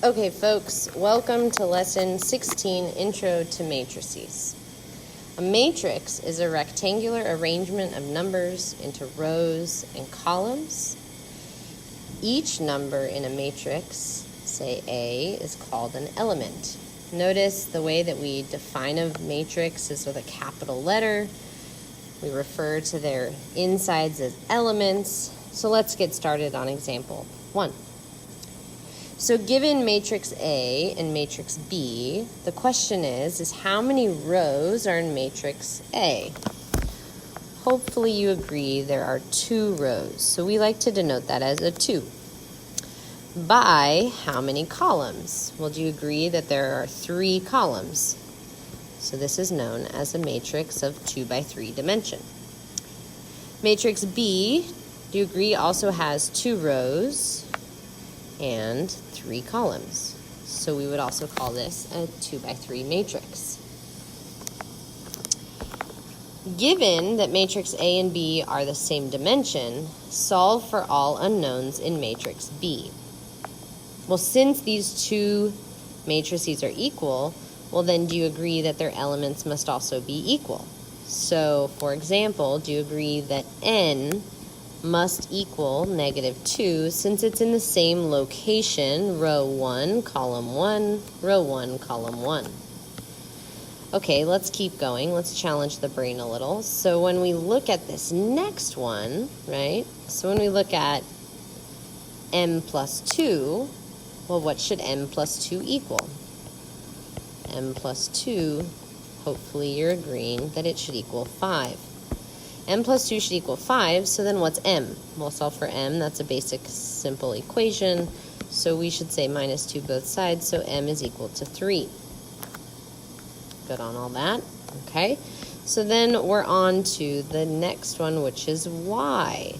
Okay, folks, welcome to Lesson 16, Intro to Matrices. A matrix is a rectangular arrangement of numbers into rows and columns. Each number in a matrix, say A, is called an element. Notice the way that we define a matrix is with a capital letter. We refer to their insides as elements. So let's get started on example 1. So given matrix A and matrix B, the question is how many rows are in matrix A? Hopefully you agree there are 2 rows. So we like to denote that as a 2. By how many columns? Well, do you agree that there are 3 columns? So this is known as a matrix of 2 by 3 dimension. Matrix B, do you agree, also has 2 rows and 3 columns. So we would also call this a 2 by 3 matrix. Given that matrix A and B are the same dimension, solve for all unknowns in matrix B. Well, since these 2 matrices are equal, well then do you agree that their elements must also be equal? So, for example, do you agree that n must equal -2 since it's in the same location, row 1, column 1, row 1, column 1. Okay, let's keep going. Let's challenge the brain a little. So when we look at this next one, right? So when we look at m plus 2, well, what should m plus 2 equal? M plus 2, hopefully you're agreeing that it should equal 5. M plus 2 should equal 5, so then what's m? We'll solve for m. That's a basic, simple equation. So we should say -2 both sides, so m is equal to 3. Good on all that. Okay, so then we're on to the next one, which is y.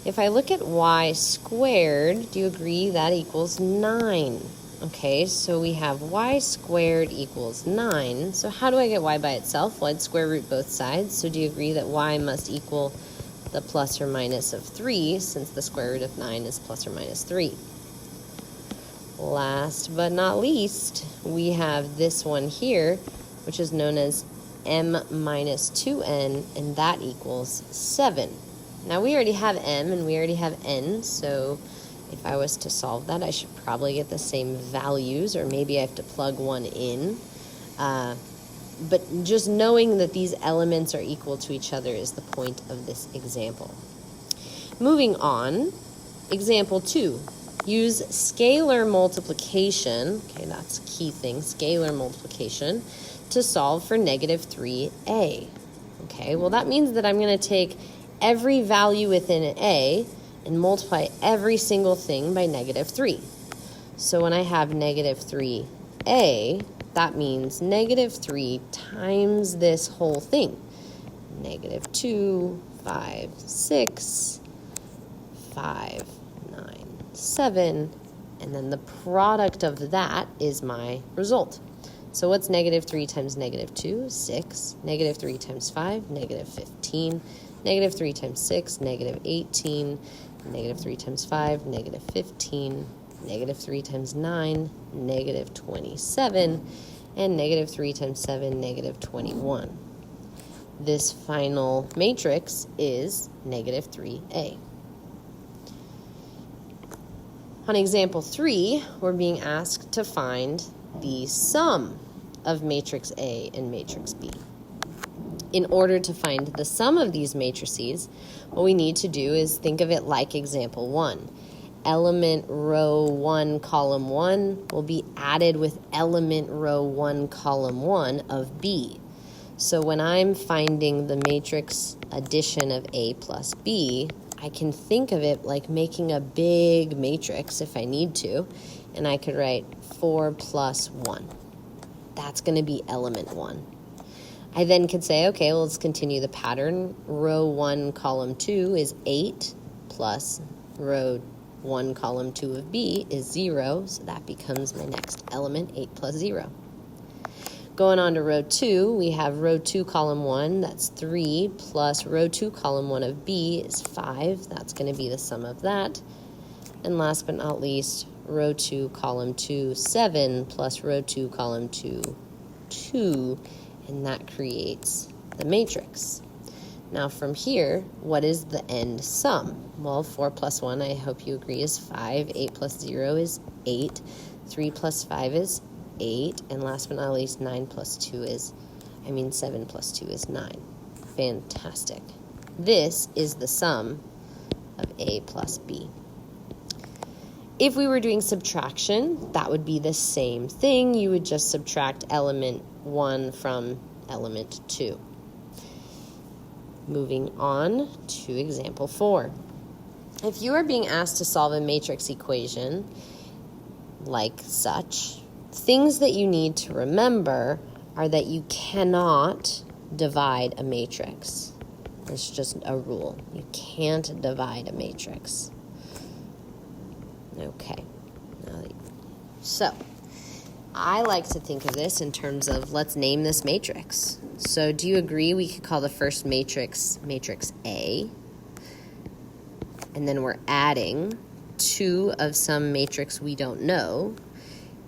If I look at y squared, do you agree that equals 9? Okay, so we have y squared equals 9. So how do I get y by itself? Well, I'd square root both sides. So do you agree that y must equal the plus or minus of 3, since the square root of 9 is plus or minus 3? Last but not least, we have this one here, which is known as m minus 2n, and that equals 7. Now we already have m and we already have n, so if I was to solve that, I should probably get the same values, or maybe I have to plug one in. But just knowing that these elements are equal to each other is the point of this example. Moving on, example 2. Use scalar multiplication, okay, that's a key thing, scalar multiplication, to solve for -3a. Okay, well that means that I'm going to take every value within a and multiply every single thing by -3. So when I have -3a, that means -3 times this whole thing. -2, 5, 6, 5, 9, 7, and then the product of that is my result. So what's -3 times -2? 6. -3 times 5, -15. -3 times 6, -18. -3 times 5, -15, -3 times 9, -27, and -3 times 7, -21. This final matrix is -3a. On example 3, we're being asked to find the sum of matrix A and matrix B. In order to find the sum of these matrices, what we need to do is think of it like example 1. Element row 1, column 1 will be added with element row 1, column 1 of B. So when I'm finding the matrix addition of A plus B, I can think of it like making a big matrix if I need to, and I could write 4 plus 1. That's going to be element 1. I then could say, okay, well, let's continue the pattern. Row 1, column 2 is 8, plus row 1, column 2 of B is 0, so that becomes my next element, 8 plus 0. Going on to row 2, we have row 2, column 1, that's 3, plus row 2, column 1 of B is 5. That's going to be the sum of that. And last but not least, row 2, column 2, 7, plus row 2, column 2, 2, and that creates the matrix. Now from here, what is the end sum? Well, 4 plus 1, I hope you agree, is 5. 8 plus 0 is 8. 3 plus 5 is 8. And last but not least, 7 plus 2 is 9. Fantastic. This is the sum of A plus B. If we were doing subtraction, that would be the same thing. You would just subtract element 1 from element 2. Moving on to example 4. If you are being asked to solve a matrix equation like such, things that you need to remember are that you cannot divide a matrix. It's just a rule. You can't divide a matrix. Okay. So, I like to think of this in terms of, let's name this matrix. So do you agree we could call the first matrix matrix A? And then we're adding 2 of some matrix we don't know,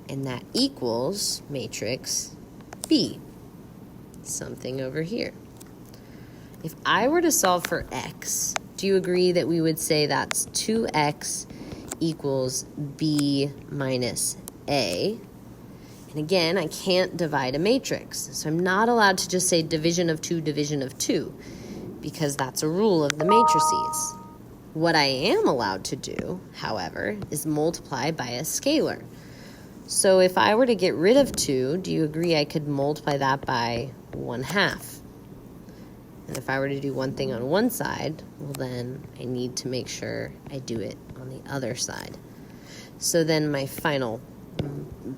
and that equals matrix B. Something over here. If I were to solve for x, do you agree that we would say that's 2x equals B minus A? And again, I can't divide a matrix, so I'm not allowed to just say division of 2, because that's a rule of the matrices. What I am allowed to do, however, is multiply by a scalar. So if I were to get rid of 2, do you agree I could multiply that by 1/2? And if I were to do one thing on one side, well then I need to make sure I do it on the other side. So then my final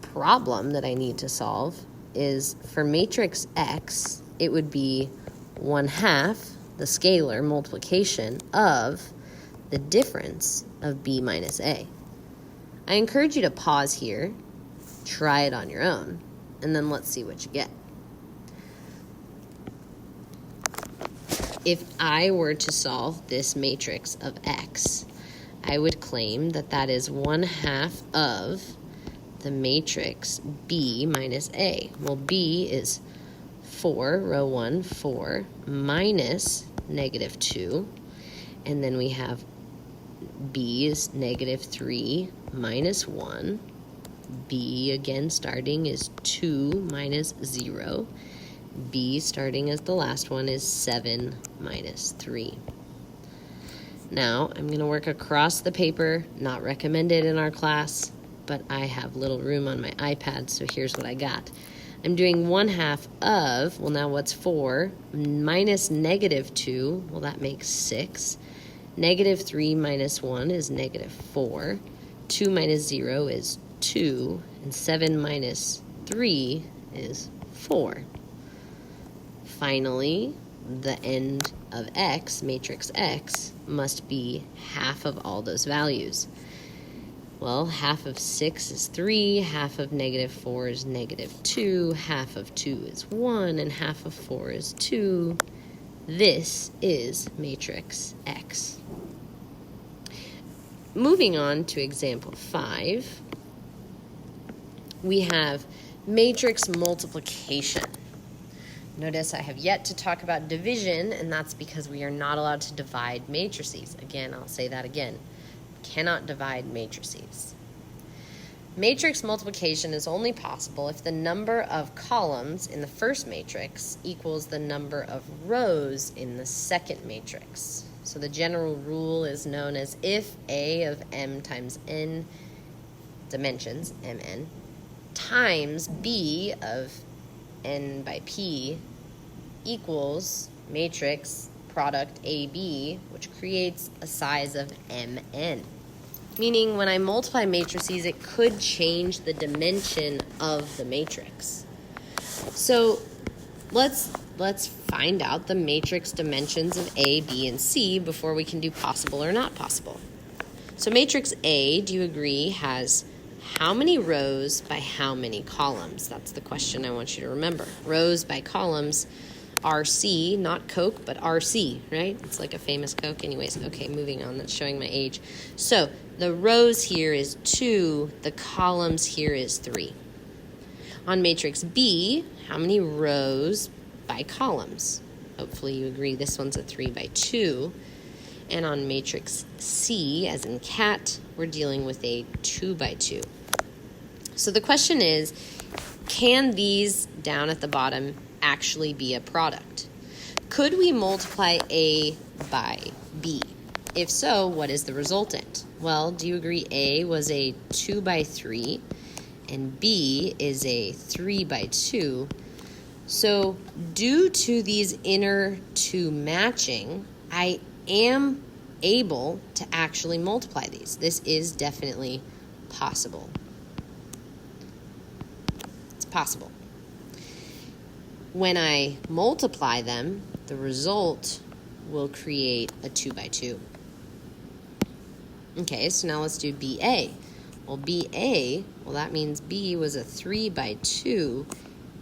problem that I need to solve is for matrix X, it would be 1/2 the scalar multiplication of the difference of B minus A. I encourage you to pause here, try it on your own, and then let's see what you get. If I were to solve this matrix of X, I would claim that that is 1/2 of the matrix B minus A. Well, B is 4, row 1, 4, minus -2. And then we have B is -3 minus 1. B, again, starting is 2 minus 0. B, starting as the last one, is 7 minus 3. Now, I'm going to work across the paper, not recommended in our class, but I have little room on my iPad, so here's what I got. I'm doing 1/2 of, well, now what's 4? Minus -2, well, that makes 6. -3 minus 1 is -4. 2 minus 0 is 2, and 7 minus 3 is 4. Finally, the end of X, matrix X, must be half of all those values. Well, half of 6 is 3, half of -4 is -2, half of 2 is 1, and half of 4 is 2. This is matrix X. Moving on to example 5, we have matrix multiplication. Notice I have yet to talk about division, and that's because we are not allowed to divide matrices. Again, I'll say that again. Cannot divide matrices. Matrix multiplication is only possible if the number of columns in the first matrix equals the number of rows in the second matrix. So the general rule is known as if A of M times N dimensions, Mn, times B of N by P equals matrix product AB, which creates a size of Mn. Meaning when I multiply matrices, it could change the dimension of the matrix. So let's find out the matrix dimensions of A, B, and C before we can do possible or not possible. So matrix A, do you agree, has how many rows by how many columns? That's the question I want you to remember. Rows by columns, RC, not Coke, but RC, right? It's like a famous Coke. Anyways, okay, moving on. That's showing my age. So the rows here is 2, the columns here is 3. On matrix B, how many rows by columns? Hopefully you agree this one's a 3 by 2. And on matrix C, as in cat, we're dealing with a 2 by 2. So the question is, can these down at the bottom actually be a product? Could we multiply A by B? If so, what is the resultant? Well, do you agree A was a 2 by 3 and B is a 3 by 2? So due to these inner two matching, I am able to actually multiply these. This is definitely possible. It's possible. When I multiply them, the result will create a 2 by 2. Okay, so now let's do BA. Well, BA, that means B was a 3 by 2.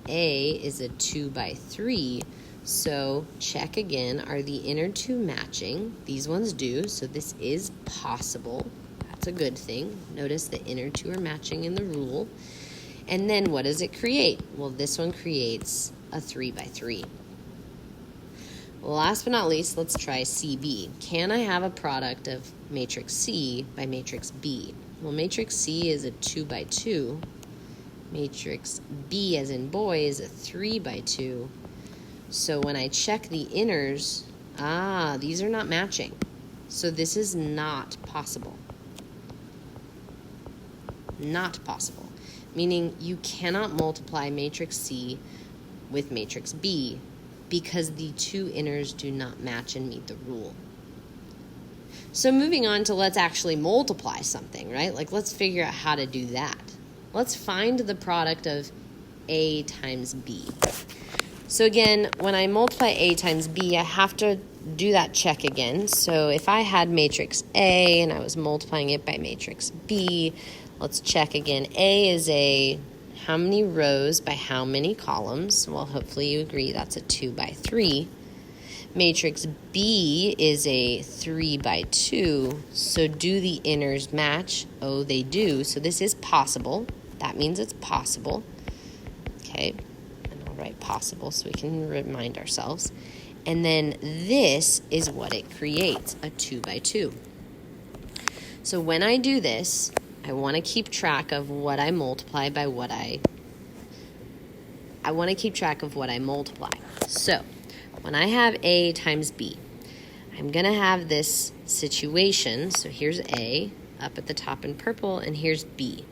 A is a 2 by 3. So check again, are the inner two matching? These ones do, so this is possible. That's a good thing. Notice the inner two are matching in the rule. And then what does it create? Well, this one creates a 3 by 3. Last but not least, let's try CB. Can I have a product of matrix C by matrix B? Well, matrix C is a 2 by 2. Matrix B, as in boy, is a 3 by 2. So when I check the inners, these are not matching. So this is not possible. Not possible. Meaning you cannot multiply matrix C with matrix B because the two inners do not match and meet the rule. So moving on to let's actually multiply something, right? Like let's figure out how to do that. Let's find the product of A times B. So again, when I multiply A times B, I have to do that check again. So if I had matrix A and I was multiplying it by matrix B, let's check again. A is a how many rows by how many columns? Well, hopefully you agree that's a 2 by 3. Matrix B is a 3 by 2. So do the inners match? Oh, they do. So this is possible. That means it's possible. Okay, and I'll write possible so we can remind ourselves. And then this is what it creates, a 2 by 2. So when I do this, I want to keep track of what I multiply by what I want to keep track of what I multiply. So when I have A times B, I'm going to have this situation. So here's A up at the top in purple, and here's B.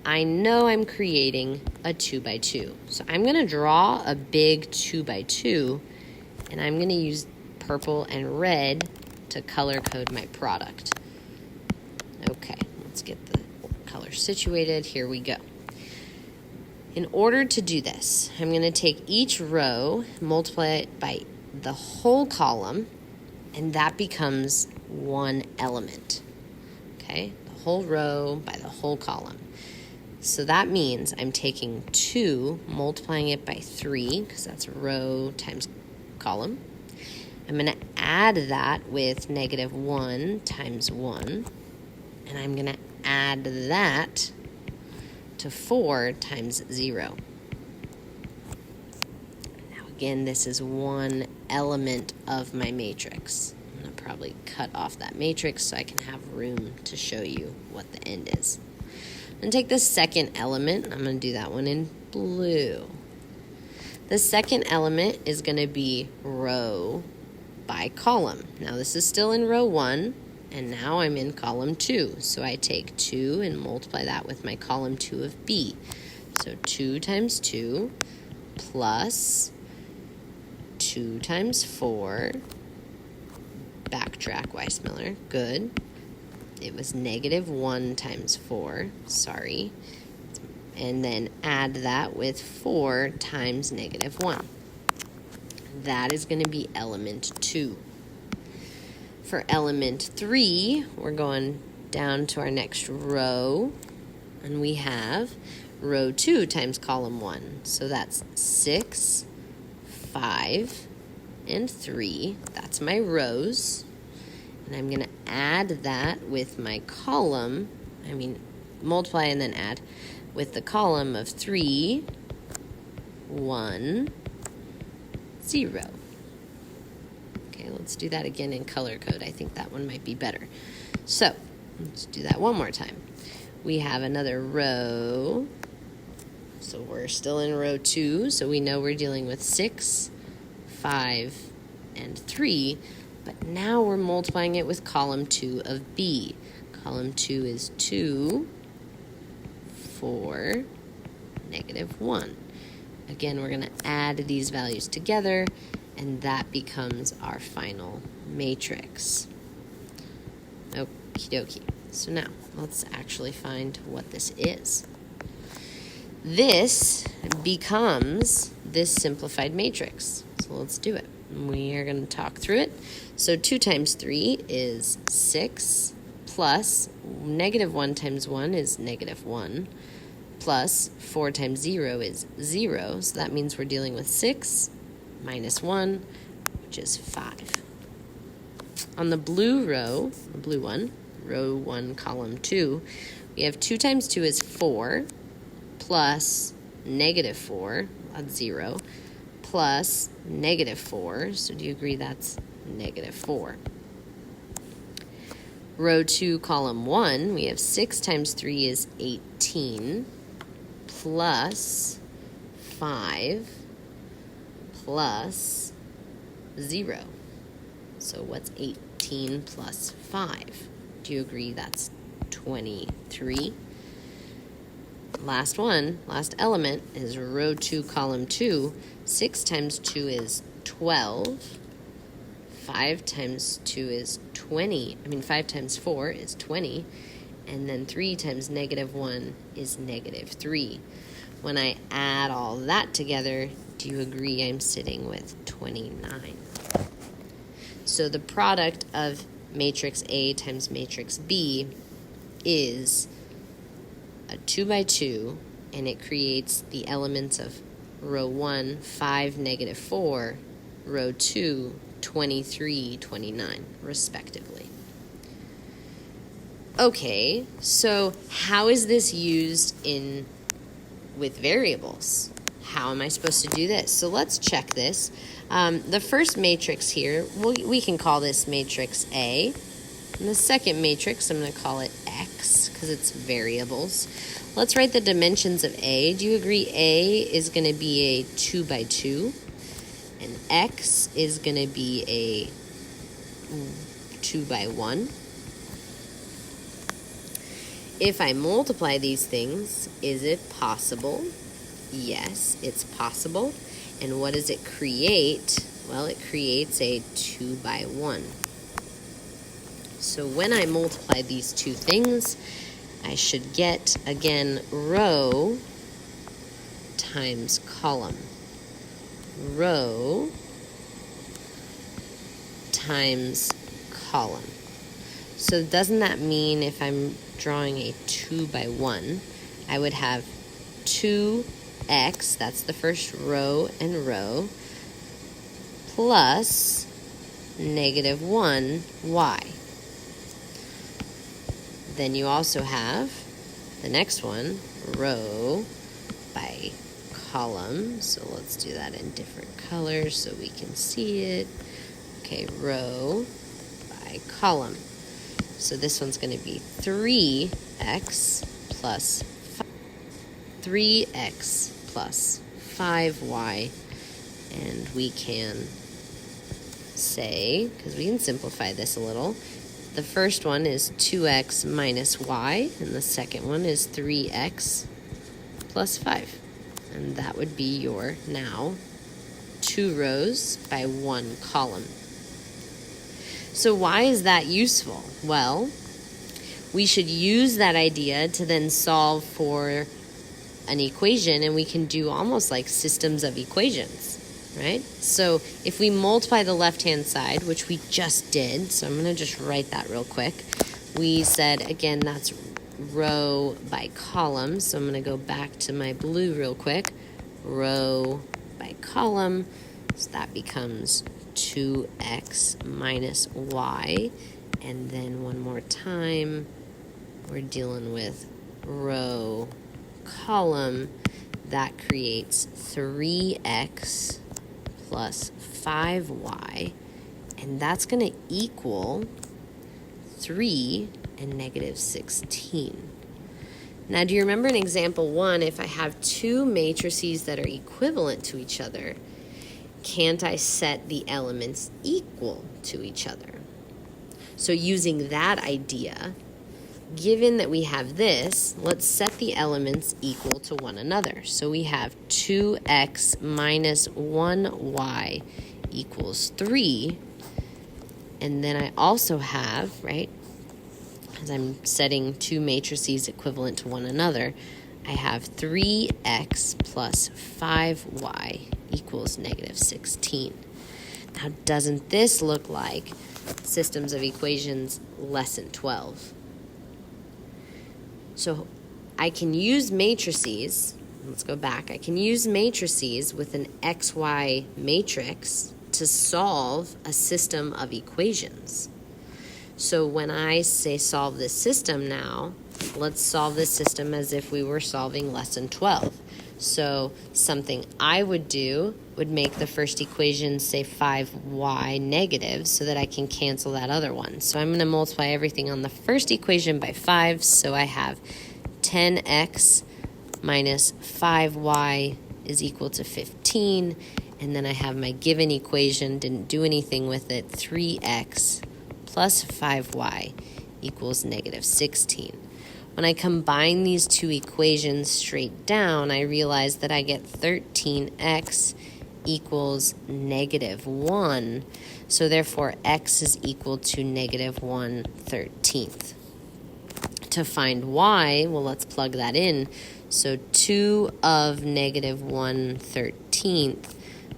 I know I'm creating a 2 by 2. So I'm going to draw a big 2 by 2, and I'm going to use purple and red to color code my product. Okay, let's get the color situated. Here we go. In order to do this, I'm going to take each row, multiply it by the whole column, and that becomes one element. Okay, the whole row by the whole column. So that means I'm taking 2, multiplying it by 3, because that's row times column. I'm going to add that with -1 times 1, and I'm going to add that to 4 times 0. Now again, this is one element of my matrix. I'm going to probably cut off that matrix so I can have room to show you what the end is. I'm going to take the second element. I'm going to do that one in blue. The second element is going to be row by column. Now this is still in row 1. And now I'm in column 2. So I take 2 and multiply that with my column 2 of B. So 2 times 2 plus 2 times 4. Backtrack, Weissmiller. Good. It was -1 times 4. Sorry. And then add that with 4 times -1. That is going to be element 2. For element 3, we're going down to our next row, and we have row 2 times column 1. So that's 6, 5, and 3. That's my rows. And I'm going to add that with my column, multiply and then add with the column of 3, 1, 0. Okay, let's do that again in color code. I think that one might be better. So, let's do that one more time. We have another row. So we're still in row 2, so we know we're dealing with 6, 5, and 3. But now we're multiplying it with column 2 of B. Column 2 is 2, 4, -1. Again, we're going to add these values together, and that becomes our final matrix. Okie dokie. So now, let's actually find what this is. This becomes this simplified matrix. So let's do it. We are going to talk through it. So 2 times 3 is 6, plus -1 times 1 is -1, plus 4 times 0 is 0. So that means we're dealing with 6 minus 1, which is 5. On the blue row, the blue one, row 1, column 2, we have 2 times 2 is 4, plus -4, that's 0, plus -4, so do you agree that's -4? Row 2, column 1, we have 6 times 3 is 18, plus 5, plus 0. So what's 18 plus 5? Do you agree that's 23? Last one, last element is row 2, column 2. 6 times 2 is 12. 5 times 2 is 20. 5 times 4 is 20. And then 3 times -1 is -3. When I add all that together, do you agree I'm sitting with 29? So the product of matrix A times matrix B is a 2 by 2, and it creates the elements of row 1, 5, -4, row 2, 23, 29, respectively. Okay, so how is this used with variables? How am I supposed to do this? So let's check this. The first matrix here, we can call this matrix A. And the second matrix, I'm going to call it X because it's variables. Let's write the dimensions of A. Do you agree A is going to be a 2 by 2? And X is going to be a 2 by 1. If I multiply these things, is it possible? Yes, it's possible. And what does it create? Well, it creates a 2 by 1. So when I multiply these two things, I should get, again, row times column. Row times column. So doesn't that mean if I'm drawing a 2 by 1, I would have 2x, that's the first row and row, plus -1y. Then you also have the next one, row by column. So let's do that in different colors so we can see it. Okay, row by column. So this one's going to be 3x plus 3x plus 5y. And we can say, because we can simplify this a little, the first one is 2x minus y, and the second one is 3x plus 5. And that would be your, now, 2 rows by 1 column. So why is that useful? Well, we should use that idea to then solve for an equation, and we can do almost like systems of equations, right? So if we multiply the left-hand side, which we just did, so I'm going to just write that real quick. We said, again, that's row by column, so I'm going to go back to my blue real quick. Row by column, so that becomes 2x minus y, And then one more time, we're dealing with row, column. That creates 3x plus 5y. And that's going to equal 3 and negative 16. Now, do you remember in example 1, if I have two matrices that are equivalent to each other, can't I set the elements equal to each other? So using that idea, given that we have this, let's set the elements equal to one another. So we have 2x minus 1y equals 3. And then I also have, right, as I'm setting two matrices equivalent to one another, I have 3x plus 5y equals negative 16. Now, doesn't this look like systems of equations lesson 12? So I can use matrices. Let's go back. I can use matrices with an xy matrix to solve a system of equations. So when I say solve this system now, let's solve this system as if we were solving lesson 12. So something I would do would make the first equation say 5y negative so that I can cancel that other one. So I'm going to multiply everything on the first equation by 5. So I have 10x minus 5y is equal to 15. And then I have my given equation, didn't do anything with it, 3x plus 5y equals negative 16. When I combine these two equations straight down, I realize that I get 13x equals negative 1. So therefore, x is equal to negative 1/13. To find y, well, let's plug that in. So 2 of negative 1/13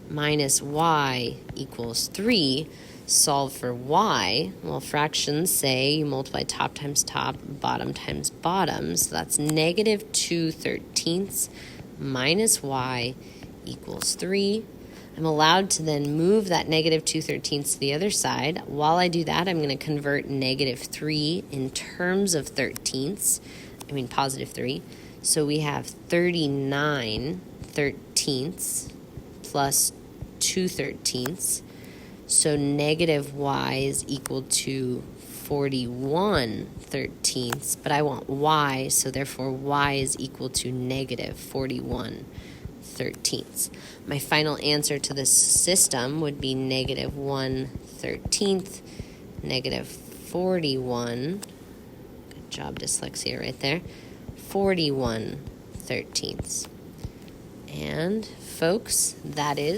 minus y equals 3. Solve for y. Well, fractions say you multiply top times top, bottom times bottom. So that's negative 2/13 minus y equals 3. I'm allowed to then move that negative 2/13 to the other side. While I do that, I'm going to convert negative 3 in terms of positive 3. So we have 39/13 plus 2/13. So negative y is equal to 41/13, but I want y, so therefore y is equal to negative 41/13. My final answer to this system would be negative 1/13, negative 41. Good job, dyslexia right there. 41/13. And folks, that is